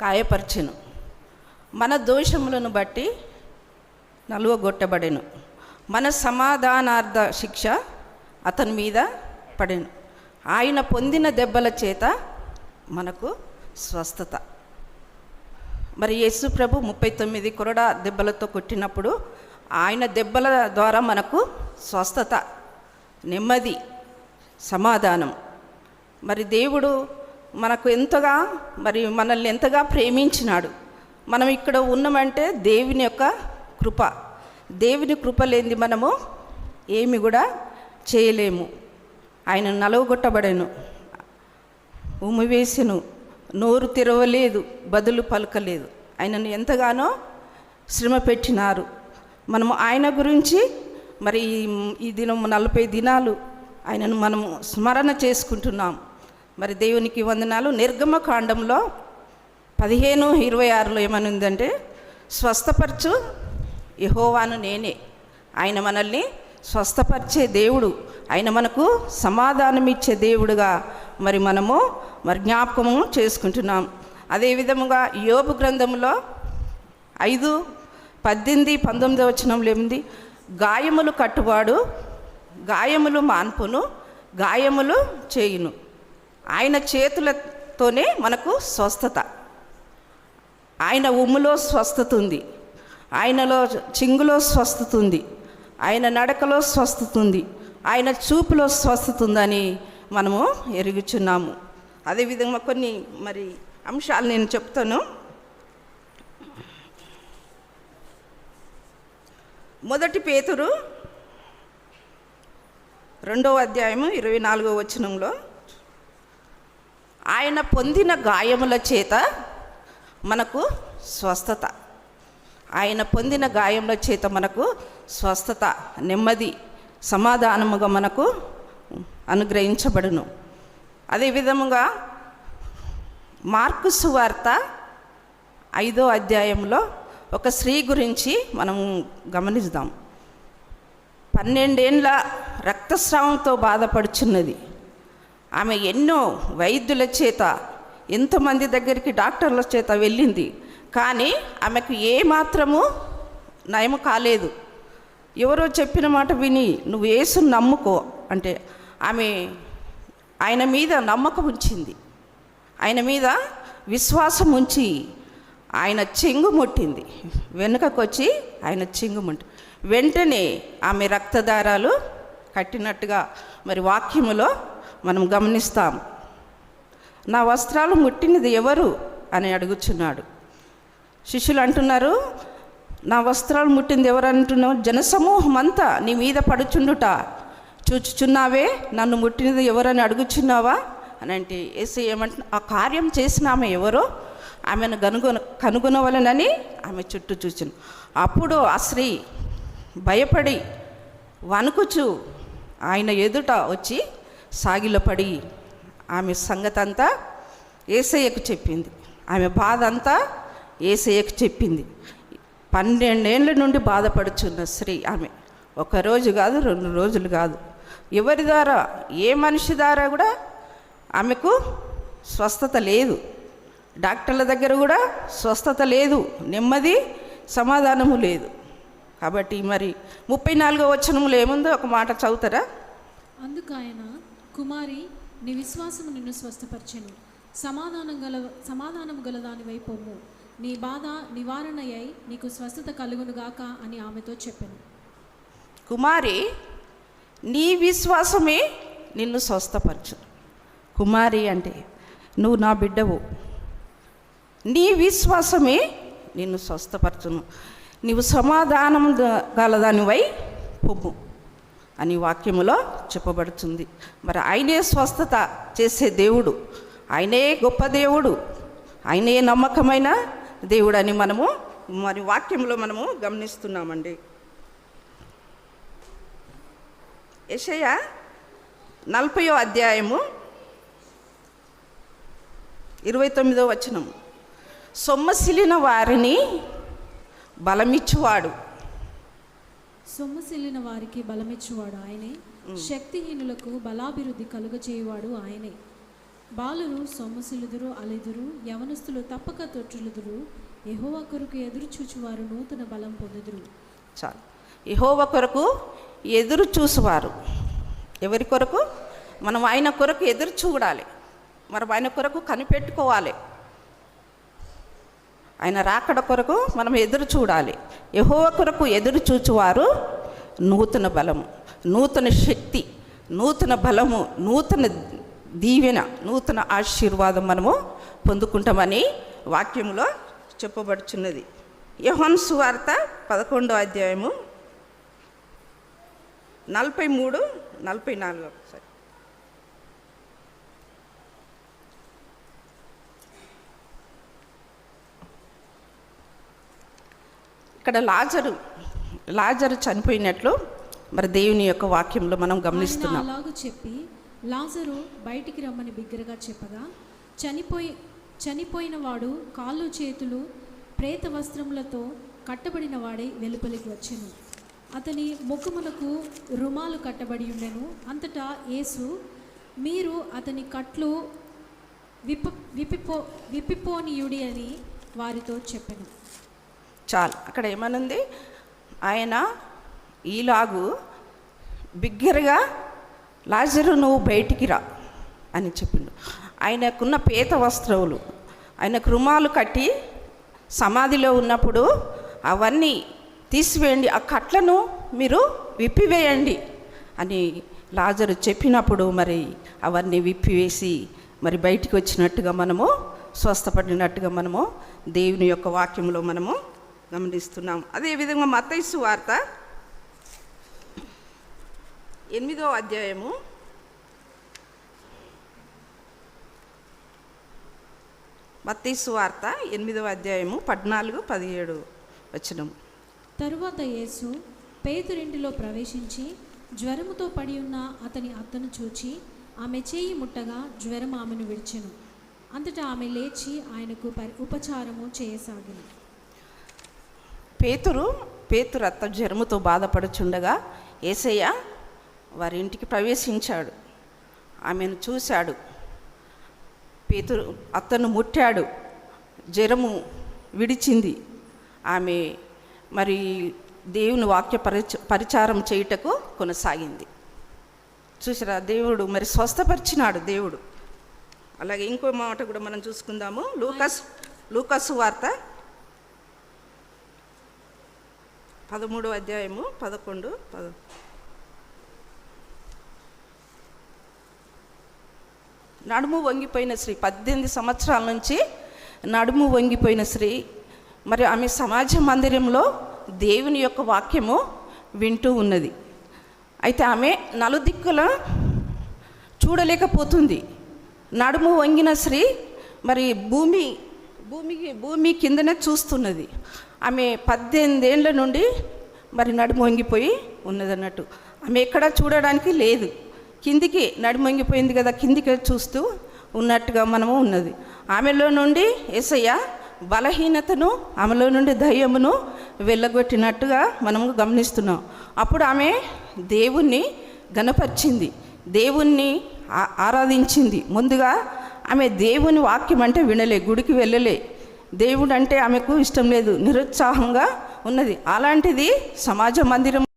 గాయపరచెను, మన దోషములను బట్టి నలువగొట్టబడెను, మన సమాధానార్థ శిక్ష అతని మీద పడెను, ఆయన పొందిన దెబ్బల చేత మనకు స్వస్థత. మరి యేసు ప్రభు 39 కొరడా దెబ్బలతో కొట్టినప్పుడు ఆయన దెబ్బల ద్వారా మనకు స్వస్థత, నెమ్మది, సమాధానం. మరి దేవుడు మనకు ఎంతగా మనల్ని ఎంతగా ప్రేమించినాడు. మనం ఇక్కడ ఉన్నామంటే దేవుని యొక్క కృప. దేవుని కృప లేనిది మనము ఏమి కూడా చేయలేము. ఆయన నలువగొట్టబడెను, ఉమ్మివేసెను, నోరు తెరవలేదు, బదులు పలకలేదు. ఆయనను ఎంతగానో శ్రమ పెట్టినారు. మనము ఆయన గురించి మరి ఈ దినం 40 దినాలు ఆయనను మనము స్మరణ చేసుకుంటున్నాం. మరి దేవునికి వందనాలు. నిర్గమకాండంలో 15:26 ఏమనుందంటే, స్వస్థపరచు యెహోవాను నేనే. ఆయన మనల్ని స్వస్థపరిచే దేవుడు, ఆయన మనకు సమాధానం ఇచ్చే దేవుడుగా మనము జ్ఞాపకము చేసుకుంటున్నాం. అదేవిధముగా యోబు గ్రంథంలో 5:18-19 వచనంలో ఏముంది? గాయములు కట్టువాడు గాయములు మాన్పును, గాయములు చేయును. ఆయన చేతులతోనే మనకు స్వస్థత. ఆయన ఉమ్ములో స్వస్థత ఉంది, ఆయనలో చింగులో స్వస్థత ఉంది, ఆయన నడకలో స్వస్థత ఉంది, ఆయన చూపులో స్వస్థత ఉందని మనము ఎరుగుచున్నాము. అదేవిధంగా కొన్ని అంశాలు నేను చెప్తాను. మొదటి పేతురు 2:24 వచనంలో, ఆయన పొందిన గాయముల చేత మనకు స్వస్థత. ఆయన పొందిన గాయముల చేత మనకు స్వస్థత, నెమ్మది, సమాధానముగా మనకు అనుగ్రహించబడును. అదేవిధముగా మార్కు సువార్త 5వ అధ్యాయంలో ఒక స్త్రీ గురించి మనం గమనిద్దాం. 12 ఏండ్ల రక్తస్రావంతో బాధపడుచున్నది. ఆమె ఎన్నో వైద్యుల చేత, ఎంతోమంది దగ్గరికి డాక్టర్ల చేత వెళ్ళింది, కానీ ఆమెకు ఏమాత్రము నయం కాలేదు. ఎవరో చెప్పిన మాట విని నువ్వు యేసుని నమ్ముకో అంటే ఆమె ఆయన మీద నమ్మకం ఉంచింది, ఆయన మీద విశ్వాసం ఉంచి ఆయన చెంగు ముట్టింది. వెనుకకు వచ్చి ఆయన చెంగు ముట్టి వెంటనే ఆమె రక్తదారాలు కట్టినట్టుగా వాక్యములో మనం గమనిస్తాం. నా వస్త్రాలు ముట్టినది ఎవరు అని అడుగుచున్నాడు. శిష్యులు అంటున్నారు, నా వస్త్రాలు ముట్టింది ఎవరు అంటున్నావు? జనసమూహం అంతా నీ మీద పడుచుండుట చూచుచున్నావే, నన్ను ముట్టినది ఎవరని అడుగుచున్నావా అని అంటే, యేసు ఏమంటున్నా, ఆ కార్యం చేసిన ఆమె ఎవరో ఆమెను కనుగొనవలనని ఆమె చుట్టూ చూచును. అప్పుడు ఆ స్త్రీ భయపడి వణుకుచు ఆయన ఎదుట వచ్చి సాగిలపడి ఆమె సంగతి అంతా యేసయ్యకు చెప్పింది. ఆమె బాధ అంతా యేసయ్యకు చెప్పింది. 12 ఏండ్ల నుండి బాధపడుచున్న స్త్రీ ఆమె. 1 రోజు కాదు, 2 రోజులు కాదు, ఎవరి ద్వారా, ఏ మనిషి ద్వారా కూడా ఆమెకు స్వస్థత లేదు. డాక్టర్ల దగ్గర కూడా స్వస్థత లేదు, నెమ్మది, సమాధానము లేదు. కాబట్టి 34వ వచనంలో ఏముందో ఒక మాట చదువుతారా? అందుకు ఆయన, కుమారి, నీ విశ్వాసము నిన్ను స్వస్థపరిచెను, సమాధానము గల దాని వైపోము, నీ బాధ నివారణ అయి నీకు స్వస్థత కలుగునుగాక అని ఆమెతో చెప్పాను. కుమారి, నీ విశ్వాసమే నిన్ను స్వస్థపరచు. కుమారి అంటే నువ్వు నా బిడ్డవు, నీ విశ్వాసమే నిన్ను స్వస్థపరచును, నీవు సమాధానం గలదానివై పొమ్ము అని వాక్యములో చెప్పబడుతుంది. ఆయనే స్వస్థత చేసే దేవుడు, ఆయనే గొప్ప దేవుడు, ఆయనే నమ్మకమైన దేవుడు అని మనము వాక్యంలో మనము గమనిస్తున్నామండి. యెషయా 40వ అధ్యాయము 29వ వచనం, సొమ్మసిలిన వారిని బలమిచ్చువాడు. సొమ్మసిల్లిన వారికి బలమిచ్చువాడు ఆయనే, శక్తిహీనులకు బలాభివృద్ధి కలుగచేయువాడు ఆయనే. బాలురు సొమ్మసిలుదురు అలెదురు, యవనస్తులు తప్పక తొట్టులుదురు. యెహోవా కొరకు ఎదురు చూచువారు నూతన బలం పొందుదురు. చాలు. యెహోవా కొరకు ఎదురు చూసేవారు ఎవరి కొరకు? మనం ఆయన కొరకు ఎదురు చూడాలి, మనం ఆయన కొరకు కనిపెట్టుకోవాలి. ఆయన రాకడ కొరకు మనం ఎదురు చూడాలి. యెహోవా కొరకు ఎదురు చూచువారు నూతన బలము, నూతన శక్తి, నూతన బలము, నూతన దీవెన, నూతన ఆశీర్వాదం మనము పొందుకుంటామని వాక్యంలో చెప్పబడుచున్నది. యోహాను సువార్త 11వ అధ్యాయము 43, 44 ఒకసారి. ఇక్కడ లాజరు చనిపోయినట్లు మరి దేవుని యొక్క వాక్యంలో మనం గమనిస్తున్నాం. ఆయన అలాగూ చెప్పి లాజరు బయటికి రమ్మని బిగ్గరగా చెప్పగా, చనిపోయిన వాడు కాళ్ళు చేతులు ప్రేత వస్త్రములతో కట్టబడిన వాడై వెలుపలికి వచ్చెను. అతని ముఖమునకు రుమాలు కట్టబడి ఉండెను. అంతటా యేసు, మీరు అతని కట్లు విప్పిపోనీయుడి అని వారితో చెప్పెను. చాలు. అక్కడ ఏమనుంది? ఆయన ఈలాగు బిగ్గరగా లాజరు నువ్వు బయటికి రా అని చెప్పిండు. ఆయనకున్న పేత వస్త్రములు, ఆయనకు రుమాలు కట్టి సమాధిలో ఉన్నప్పుడు అవన్నీ తీసివేయండి, ఆ కట్లను మీరు విప్పివేయండి అని లాజరు చెప్పినప్పుడు మరి అవన్నీ విప్పివేసి మరి బయటికి వచ్చినట్టుగా మనము, స్వస్థపడినట్టుగా మనము దేవుని యొక్క వాక్యంలో మనము గమనిస్తున్నాం. అదేవిధంగా మత్తయి సువార్త 8వ అధ్యాయము 14, 17 వచనం. తరువాత యేసు పేతురింటిలో ప్రవేశించి జ్వరముతో పడి ఉన్న అతని అత్తను చూచి ఆమె చేయి ముట్టగా జ్వరం ఆమెను విడిచెను. అంతటా ఆమె లేచి ఆయనకు ఉపచారము చేయసాగింది. పేతురు అత్త జ్వరముతో బాధపడుచుండగా యేసయ్య వారి ఇంటికి ప్రవేశించాడు. ఆమెను చూశాడు, పేతురు అత్తను ముట్టాడు, జ్వరము విడిచింది. ఆమె మరి దేవుని వాక్య పరిచారం చేయుటకు కొనసాగింది. చూసారా, దేవుడు మరి స్వస్థపరిచినాడు దేవుడు. అలాగే ఇంకో మాట కూడా మనం చూసుకుందాము. లూకాసు వార్త 13వ అధ్యాయము 11, 10. నడుము వంగిపోయిన స్త్రీ, 18 సంవత్సరాల నుంచి నడుము వంగిపోయిన స్త్రీ, మరి ఆమె సమాజ మందిరంలో దేవుని యొక్క వాక్యము వింటూ ఉన్నది. అయితే ఆమె నలుదిక్కుల చూడలేకపోతుంది. నడుము వంగిన స్త్రీ మరి భూమి కిందనే చూస్తున్నది. ఆమె 18 ఏళ్ళ నుండి మరి నడుము వంగిపోయి ఉన్నది అన్నట్టు. ఆమె ఎక్కడా చూడడానికి లేదు, కిందికి నడుము వంగిపోయింది కదా, కిందికి చూస్తూ ఉన్నట్టుగా మనము ఉన్నది. ఆమెలో నుండి యేసయ్య బలహీనతను, ఆమెలో నుండి ధైర్యమును వెళ్ళగొట్టినట్టుగా మనము గమనిస్తున్నాం. అప్పుడు ఆమె దేవుణ్ణి గణపరిచింది, దేవుణ్ణి ఆరాధించింది. ముందుగా ఆమె దేవుని వాక్యం అంటే వినలే, గుడికి వెళ్ళలే, దేవుడు అంటే ఆమెకు ఇష్టం లేదు, నిరుత్సాహంగా ఉన్నది. అలాంటిది సమాజ మందిరం